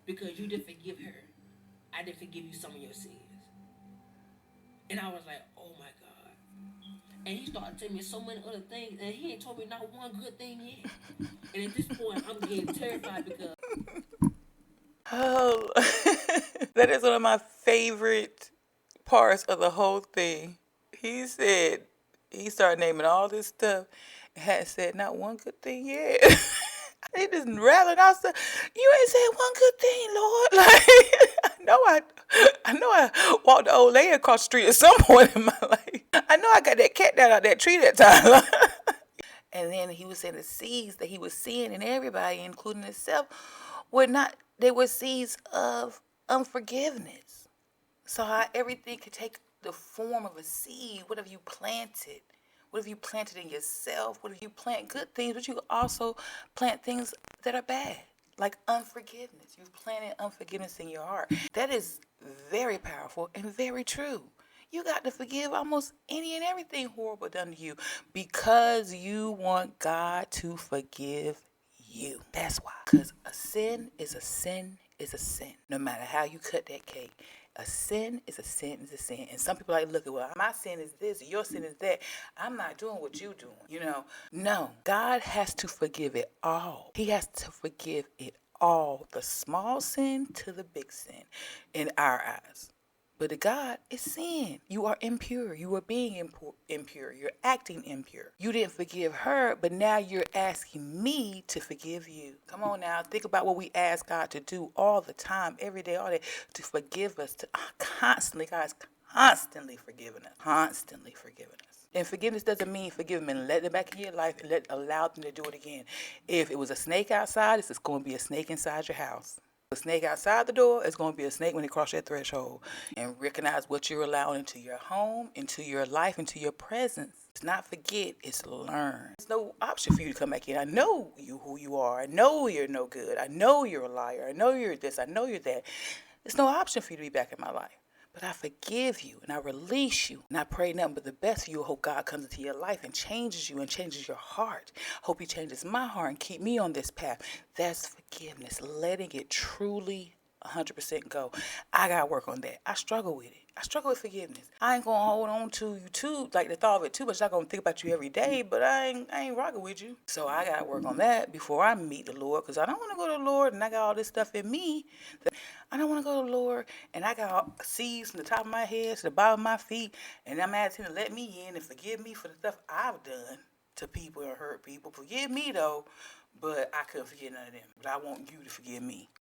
because you didn't forgive her. I didn't forgive you some of your sins. And I was like, oh my God. And he started telling me so many other things, and he ain't told me not one good thing yet. And at this point, I'm getting terrified because Oh, that is one of my favorite parts of the whole thing. He said, he started naming all this stuff and hadn't said not one good thing yet. He just rattling out stuff. You ain't said one good thing, Lord. Like I know I walked the old lady across the street at some point in my life. I know I got that cat down out that tree that time. And then he was saying the seeds that he was seeing in everybody, including himself, were not, they were seeds of unforgiveness. So how everything could take the form of a seed. What have you planted? What have you planted in yourself? What if you plant good things, but you also plant things that are bad, like unforgiveness. You've planted unforgiveness in your heart. That is very powerful and very true. You got to forgive almost any and everything horrible done to you because you want God to forgive you. That's why. Because a sin is a sin is a sin. No matter how you cut that cake. A sin is a sin is a sin. And some people like, look at, well, my sin is this, your sin is that. I'm not doing what you doing, you know. No, God has to forgive it all. He has to forgive it all. The small sin to the big sin in our eyes. But to God, it's sin. You are impure. You are being impure. You're acting impure. You didn't forgive her, but now you're asking me to forgive you. Come on now. Think about what we ask God to do all the time, every day, all day, to forgive us, to constantly, guys, constantly forgiving us. Constantly forgiving us. And forgiveness doesn't mean forgive them and let them back in your life and allow them to do it again. If it was a snake outside, it's just going to be a snake inside your house. A snake outside the door is going to be a snake when they cross that threshold. And recognize what you're allowing into your home, into your life, into your presence. It's not forget, it's learn. There's no option for you to come back in. I know you who you are. I know you're no good. I know you're a liar. I know you're this. I know you're that. There's no option for you to be back in my life. But I forgive you and I release you. And I pray nothing but the best for you. I hope God comes into your life and changes you and changes your heart. Hope he changes my heart and keep me on this path. That's forgiveness. Letting it truly 100% go. I got to work on that. I struggle with it. I struggle with forgiveness. I ain't going to hold on to you too, like the thought of it too much. I'm not going to think about you every day, but I ain't rocking with you. So I got to work on that before I meet the Lord, because I don't want to go to the Lord and I got all this stuff in me. I don't want to go to the Lord and I got seeds from the top of my head to the bottom of my feet, and I'm asking him to let me in and forgive me for the stuff I've done to people and hurt people. Forgive me though, but I couldn't forgive none of them. But I want you to forgive me.